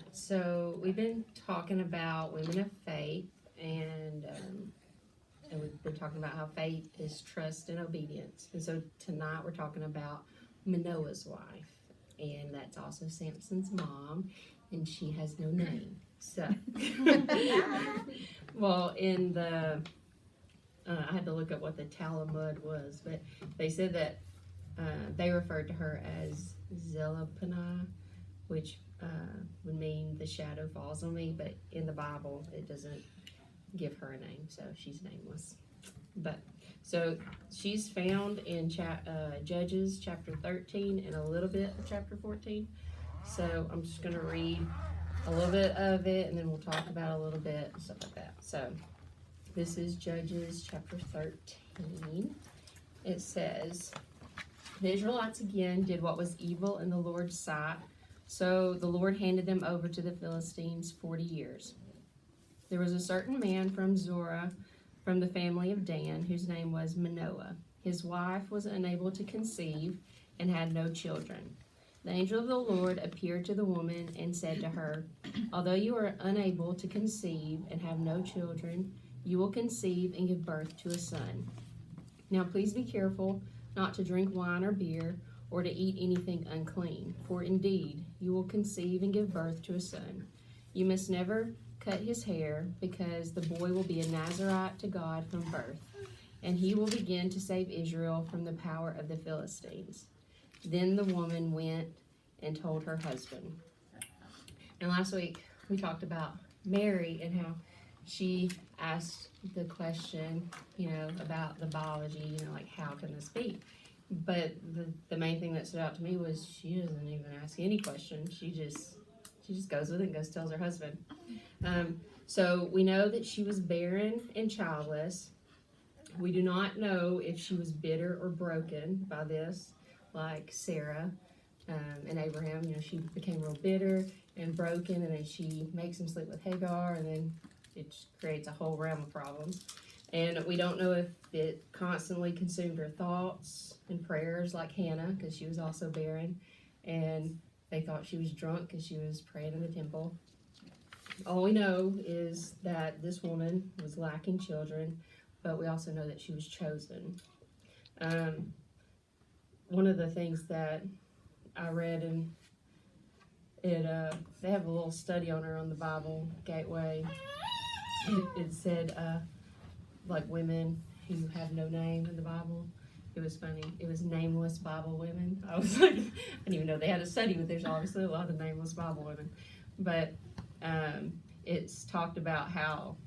right, so we've been talking about women of faith, and we've been talking about how faith is trust and obedience. And so tonight we're talking about Manoah's wife, and that's also Samson's mom, and she has no name. So, well, in the I had to look up what the Talmud was, but they said that they referred to her as Zelophehad, which would mean the shadow falls on me, but in the Bible it doesn't give her a name, so she's nameless. But so she's found in Judges chapter 13 and a little bit of chapter 14. So I'm just going to read a little bit of it, and then we'll talk about a little bit and stuff like that. So this is Judges chapter 13. It says, the Israelites again did what was evil in the Lord's sight, so the Lord handed them over to the Philistines 40 years. There was a certain man from Zorah, from the family of Dan, whose name was Manoah. His wife was unable to conceive and had no children. The angel of the Lord appeared to the woman and said to her, although you are unable to conceive and have no children, you will conceive and give birth to a son. Now please be careful not to drink wine or beer, or to eat anything unclean, for indeed you will conceive and give birth to a son. You must never cut his hair, because the boy will be a Nazirite to God from birth, and he will begin to save Israel from the power of the Philistines. Then the woman went and told her husband. And last week we talked about Mary and how she asked the question, about the biology, like how can this be? But the main thing that stood out to me was she doesn't even ask any questions. She just goes with it and goes tells her husband. So we know that she was barren and childless. We do not know if she was bitter or broken by this, like Sarah and Abraham. She became real bitter and broken, and then she makes him sleep with Hagar, and then it just creates a whole realm of problems. And we don't know if it constantly consumed her thoughts and prayers like Hannah, because she was also barren, and they thought she was drunk because she was praying in the temple. All we know is that this woman was lacking children, but we also know that she was chosen. One of the things that I read, and they have a little study on her on the Bible Gateway. It said like women who have no name in the Bible. It was funny. It was nameless Bible women. I was like, I didn't even know they had a study, but there's obviously a lot of nameless Bible women. But it's talked about how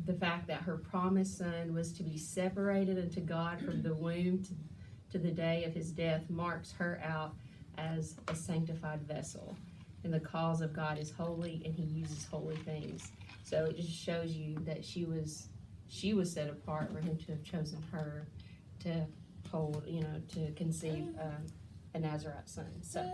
the fact that her promised son was to be separated unto God from the womb to the day of his death marks her out as a sanctified vessel. And the cause of God is holy, and he uses holy things. So it just shows you that she was set apart for him to have chosen her to hold, to conceive a Nazirite son. So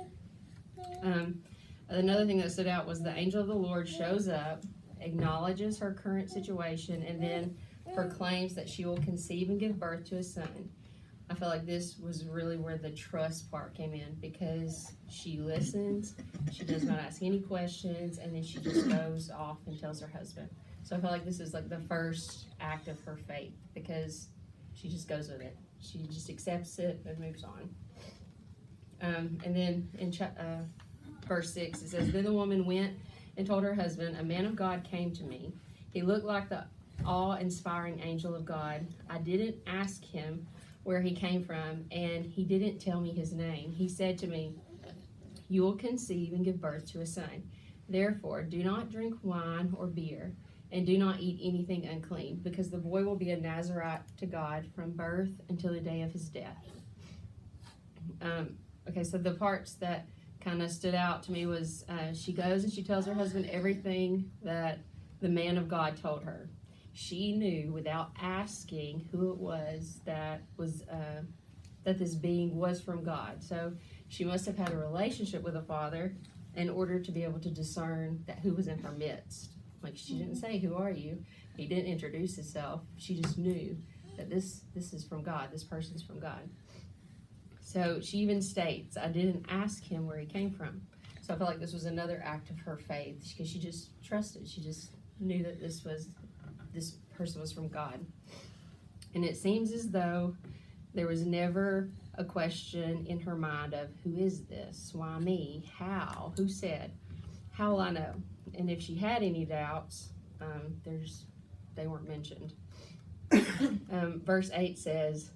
another thing that stood out was the angel of the Lord shows up, acknowledges her current situation, and then proclaims that she will conceive and give birth to a son. I feel like this was really where the trust part came in, because she listens, she does not ask any questions, and then she just goes off and tells her husband. So I feel like this is like the first act of her faith, because she just goes with it. She just accepts it and moves on. And then in verse 6, it says, then the woman went and told her husband, a man of God came to me. He looked like the awe-inspiring angel of God. I didn't ask him where he came from, and he didn't tell me his name. He said to me, you will conceive and give birth to a son. Therefore, do not drink wine or beer, and do not eat anything unclean, because the boy will be a Nazirite to God from birth until the day of his death. Okay, so the parts that kind of stood out to me was she goes and she tells her husband everything that the man of God told her. She knew without asking who it was that this being was from God. So she must have had a relationship with the Father in order to be able to discern that who was in her midst. Like, she didn't say, who are you? He didn't introduce himself. She just knew that this is from God. This person's from God. So she even states, I didn't ask him where he came from. So So I felt like this was another act of her faith, because she just trusted. She just knew that this person was from God. And it seems as though there was never a question in her mind of, who is this? Why me? How? Who said? How will I know? And if she had any doubts, they weren't mentioned. Verse 8 says,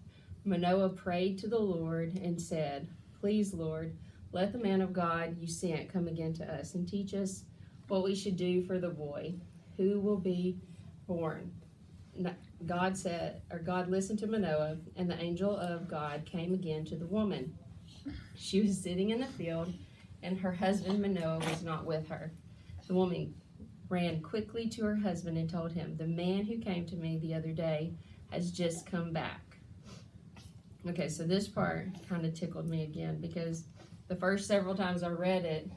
Manoah prayed to the Lord and said, Please, Lord, let the man of God you sent come again to us and teach us what we should do for the boy who will be born. God listened to Manoah, and the angel of God came again to the woman. She was sitting in the field, and her husband Manoah was not with her. The woman ran quickly to her husband and told him, The man who came to me the other day has just come back. Okay, so this part kind of tickled me again, because the first several times I read it,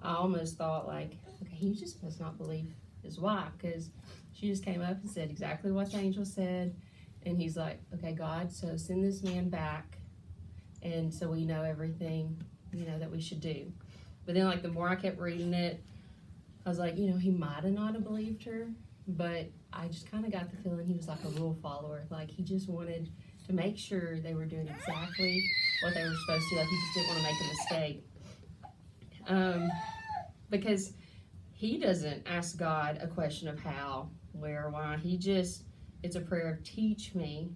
I almost thought like, okay, he just must not believe his wife, because she just came up and said exactly what the angel said. And he's like, okay, God, so send this man back, and so we know everything, that we should do. But then, like, the more I kept reading it, I was like, he might have not have believed her, but I just kind of got the feeling he was like a rule follower. Like, he just wanted to make sure they were doing exactly what they were supposed to. Like, he just didn't want to make a mistake. Because he doesn't ask God a question of how, where, why. It's a prayer of, teach me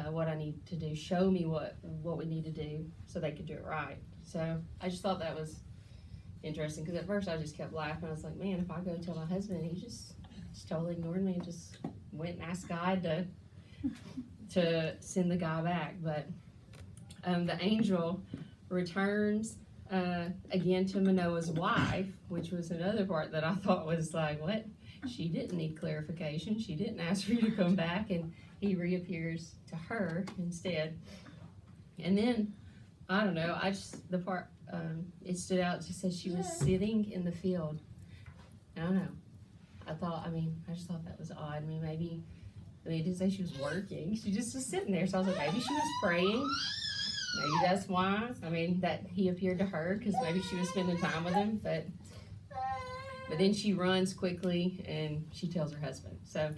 what I need to do. Show me what we need to do so they could do it right. So I just thought that was interesting, because at first I just kept laughing. I was like, man, if I go tell my husband, he just totally ignored me and just went and asked God to send the guy back. But the angel returns again to Manoah's wife, which was another part that I thought was like, what? She didn't need clarification. She didn't ask for you to come back, and he reappears to her instead. And then, I don't know, the part, it stood out. It just said she was sitting in the field. I don't know. I just thought that was odd. Maybe it didn't say she was working. She just was sitting there. So I was like, maybe she was praying. Maybe that's why. That he appeared to her, because maybe she was spending time with him. But then she runs quickly and she tells her husband. So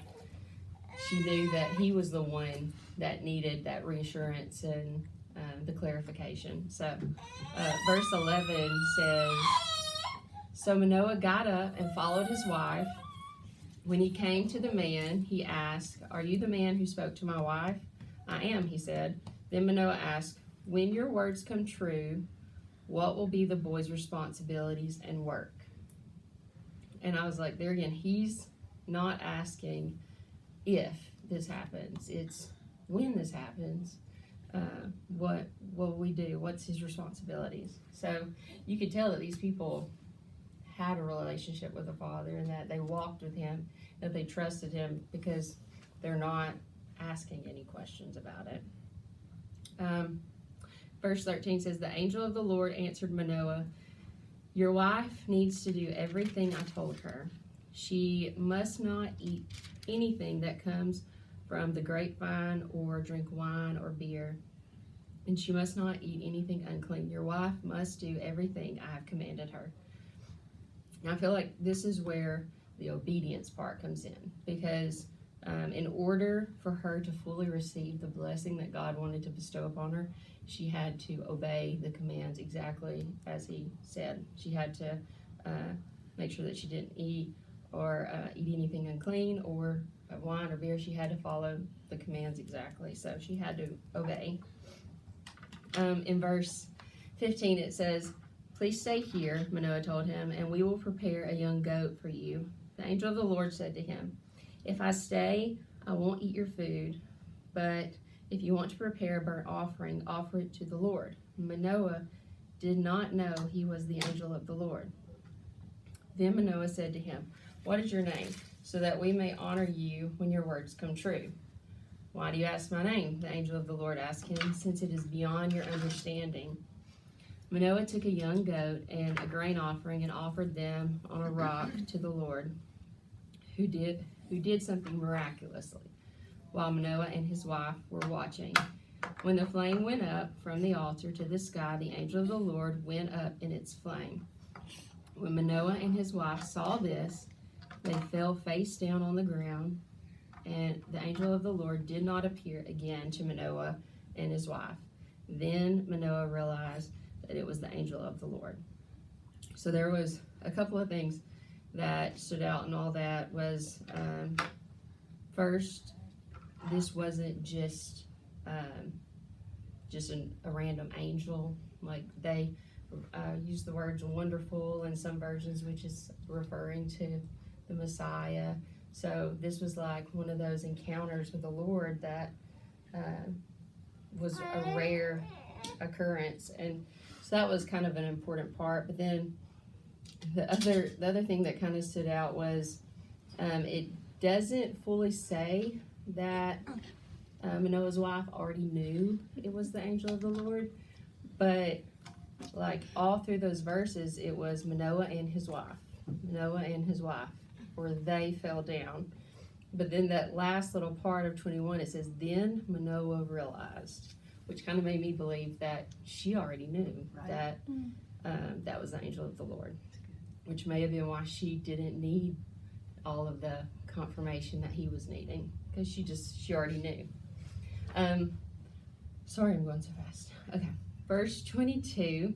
she knew that he was the one that needed that reassurance and the clarification. So verse 11 says, So Manoah got up and followed his wife. When he came to the man, he asked, Are you the man who spoke to my wife? I am, he said. Then Manoah asked, When your words come true, what will be the boy's responsibilities and work? And I was like, there again, he's not asking if this happens. It's when this happens, what will we do? What's his responsibilities? So you could tell that these people had a relationship with the Father, and that they walked with him, that they trusted him, because they're not asking any questions about it. Verse 13 says, The angel of the Lord answered Manoah, Your wife needs to do everything I told her. She must not eat anything that comes from the grapevine or drink wine or beer, and she must not eat anything unclean. Your wife must do everything I have commanded her. And I feel like this is where the obedience part comes in, because in order for her to fully receive the blessing that God wanted to bestow upon her, she had to obey the commands exactly as he said. She had to make sure that she didn't eat anything unclean or wine or beer. She had to follow the commands exactly. So she had to obey. In verse 15 it says, Please stay here, Manoah told him, and we will prepare a young goat for you. The angel of the Lord said to him, If I stay, I won't eat your food, but if you want to prepare a burnt offering, offer it to the Lord. Manoah did not know he was the angel of the Lord. Then Manoah said to him, What is your name, so that we may honor you when your words come true? Why do you ask my name? The angel of the Lord asked him, Since it is beyond your understanding. Manoah took a young goat and a grain offering and offered them on a rock to the Lord, who did something miraculously, while Manoah and his wife were watching. When the flame went up from the altar to the sky, the angel of the Lord went up in its flame. When Manoah and his wife saw this, they fell face down on the ground, and the angel of the Lord did not appear again to Manoah and his wife. Then Manoah realized that it was the angel of the Lord. So there was a couple of things that stood out, and all that was, first, this wasn't just a random angel. Like, they use the words wonderful in some versions, which is referring to the Messiah. So this was like one of those encounters with the Lord that was a rare occurrence, and so that was kind of an important part. But then the other thing that kind of stood out was it doesn't fully say that Manoah's wife already knew it was the angel of the Lord, but like all through those verses, it was Manoah and his wife, where they fell down. But then that last little part of 21, it says, then Manoah realized, which kind of made me believe that she already knew that that was the angel of the Lord, which may have been why she didn't need all of the confirmation that he was needing, because she already knew. Sorry, I'm going so fast. Okay, verse 22,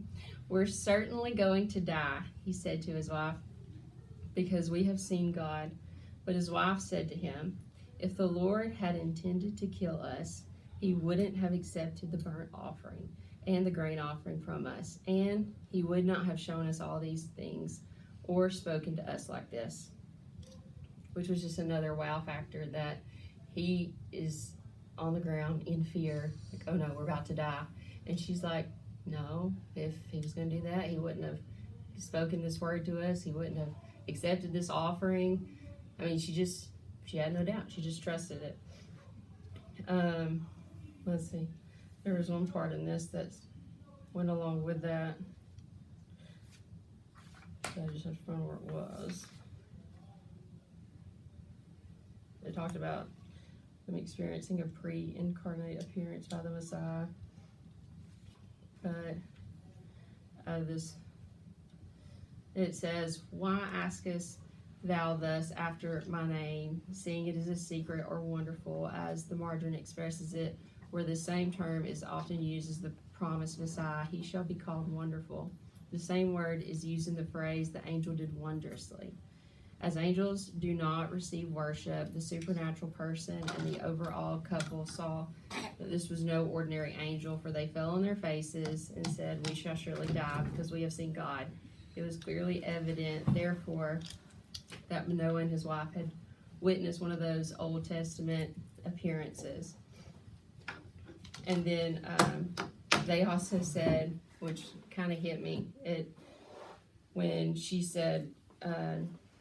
we're certainly going to die, he said to his wife, because we have seen God. But his wife said to him, if the Lord had intended to kill us, he wouldn't have accepted the burnt offering and the grain offering from us, and he would not have shown us all these things or spoken to us like this. Which was just another wow factor, that he is on the ground in fear, like, oh no, we're about to die. And she's like, no, if he was going to do that, he wouldn't have spoken this word to us. He wouldn't have accepted this offering. I mean, she had no doubt. She just trusted it. Let's see. There was one part in this that went along with that. So I just have to find where it was. They talked about them experiencing a pre-incarnate appearance by the Messiah. But out of this, it says, why askest thou thus after my name, seeing it is a secret or wonderful, as the margin expresses it, where the same term is often used as the promised Messiah, he shall be called wonderful. The same word is used in the phrase, the angel did wondrously. As angels do not receive worship, the supernatural person and the overall couple saw that this was no ordinary angel, for they fell on their faces and said, we shall surely die, because we have seen God. It was clearly evident, therefore, that Manoah and his wife had witnessed one of those Old Testament appearances. And then they also said, which kind of hit me, when she said,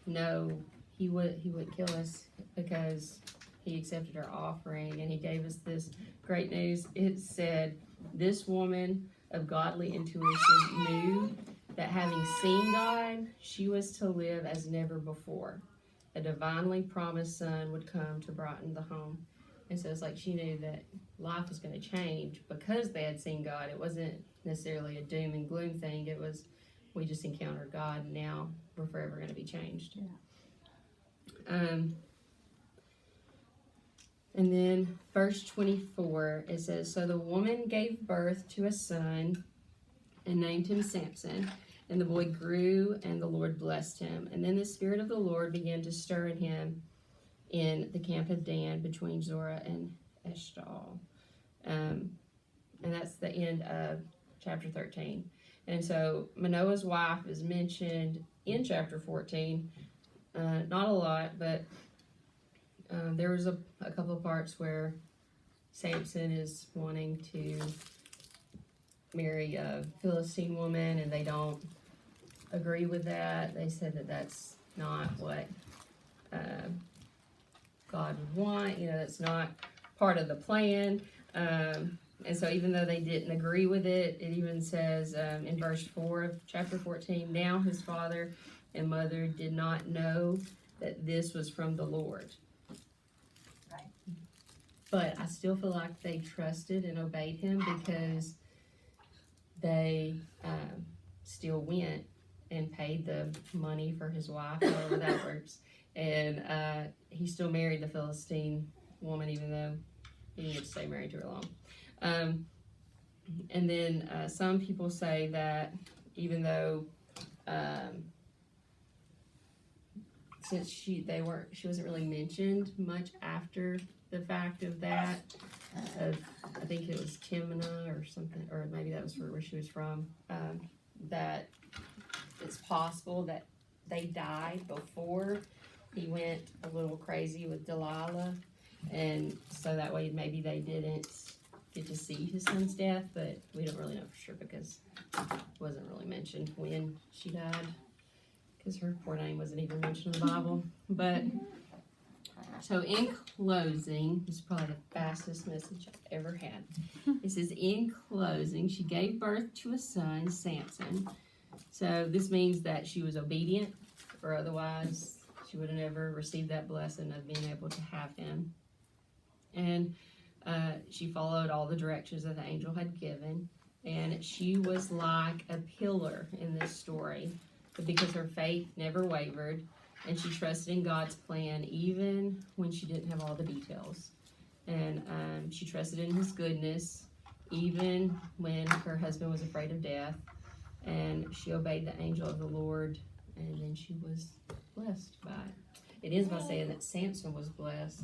no, he wouldn't kill us because he accepted our offering and he gave us this great news. It said, this woman of godly intuition knew that having seen God, she was to live as never before. A divinely promised son would come to brighten the home. And so it's like she knew that life was going to change because they had seen God. It wasn't necessarily a doom and gloom thing. It was, we just encountered God, and now we're forever going to be changed. Yeah. And then verse 24, it says, so the woman gave birth to a son and named him Samson. And the boy grew, and the Lord blessed him. And then the Spirit of the Lord began to stir in him in the camp of Dan between Zorah and Eshtaol. And that's the end of chapter 13. And so Manoah's wife is mentioned in chapter 14. Not a lot, but there was a couple of parts where Samson is wanting to marry a Philistine woman, and they don't agree with that. They said that that's not what God would want. You know, that's not part of the plan. And so even though they didn't agree with it, it even says in verse 4 of chapter 14, now his father and mother did not know that this was from the Lord. Right. But I still feel like they trusted and obeyed him because they still went and paid the money for his wife, however that works. And he still married the Philistine woman, even though he didn't get to stay married to her long. And then some people say that even though since she wasn't really mentioned much after the fact of that, I think it was Timnah or something, or maybe that was where she was from, that it's possible that they died before he went a little crazy with Delilah, and so that way maybe they didn't get to see his son's death, but we don't really know for sure because it wasn't really mentioned when she died, because her poor name wasn't even mentioned in the Bible. But so in closing, this is probably the fastest message I've ever had. It says, in closing, she gave birth to a son, Samson. So this means that she was obedient, or otherwise she would have never received that blessing of being able to have him. And she followed all the directions that the angel had given. And she was like a pillar in this story, because her faith never wavered, and she trusted in God's plan even when she didn't have all the details. And she trusted in his goodness even when her husband was afraid of death. And she obeyed the angel of the Lord, and then she was blessed by it. It is by saying that Samson was blessed,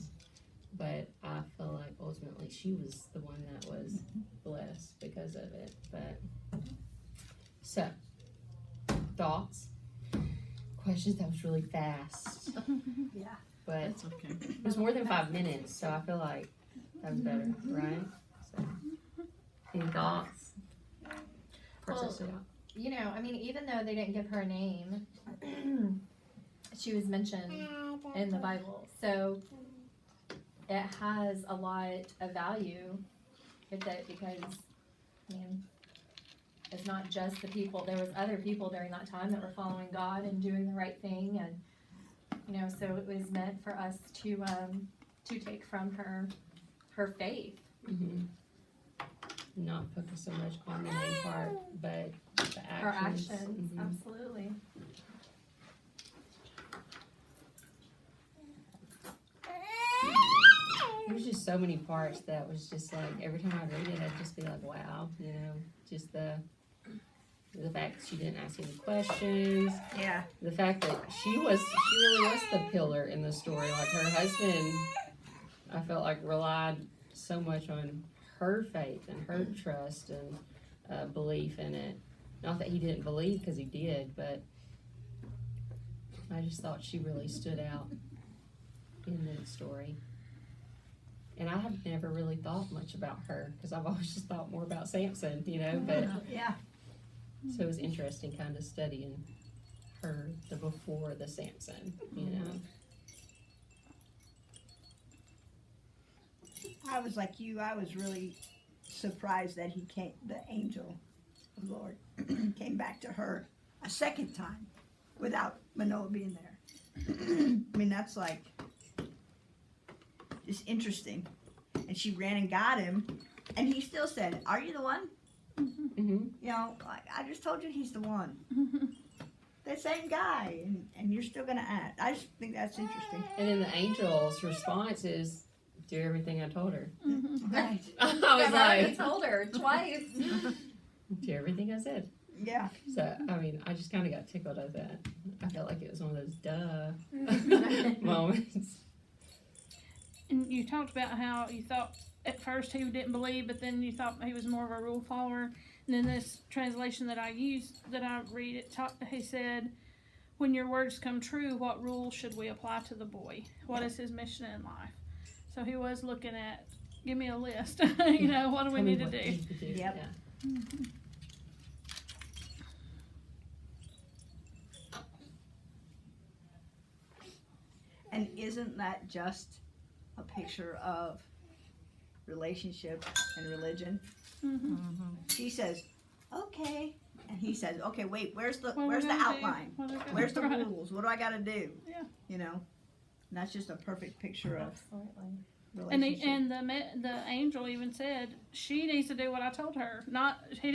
but I feel like ultimately she was the one that was blessed because of it. But so, thoughts? Questions? That was really fast. Yeah. But That's okay. it was more than 5 minutes, so I feel like that was better, right? So, any thoughts? Parts that You know, I mean, even though they didn't give her a name, she was mentioned in the Bible. So it has a lot of value with it because, I mean, it's not just the people. There was other people during that time that were following God and doing the right thing. And, you know, so it was meant for us to take from her faith. Mm-hmm. Not focus so much on the main part, but the actions. Her actions, Mm-hmm. absolutely. There's just so many parts that was just like, every time I read it, I'd just be like, wow, you know, just the fact that she didn't ask any questions. Yeah. The fact that she really was the pillar in the story. Like, her husband, I felt like, relied so much on her faith and her trust and belief in it. Not that he didn't believe, because he did, but I just thought she really stood out in that story. And I have never really thought much about her, because I've always just thought more about Samson, you know, but Yeah. so it was interesting kind of studying her, the before the Samson, you know. I was like you. I was really surprised that the angel of the Lord came back to her a second time without Manoah being there. I mean, that's like just interesting. And she ran and got him, and he still said, "Are you the one?" Mm-hmm. You know, I just told you he's the one. The same guy, and you're still gonna act. I just think that's interesting. And then the angel's response is, do everything I told her. Right. I was I've already like, told her twice. do everything I said. Yeah. So, I mean, I just kind of got tickled at that. I felt like it was one of those duh moments. And you talked about how you thought at first he didn't believe, but then you thought he was more of a rule follower. And in this translation that I read, he said, when your words come true, what rules should we apply to the boy? What is his mission in life? So he was looking at, give me a list. You know, what do we need to do? Yep. Yeah. Mm-hmm. And isn't that just a picture of relationship and religion? Mm-hmm. She says, "Okay," and he says, "Okay, wait. Where's the What are we gonna do? outline? What are we gonna Where's the right. rules? What do I got to do?" Yeah. You know, and that's just a perfect picture of Absolutely. relationship. And the angel even said she needs to do what I told her. Not he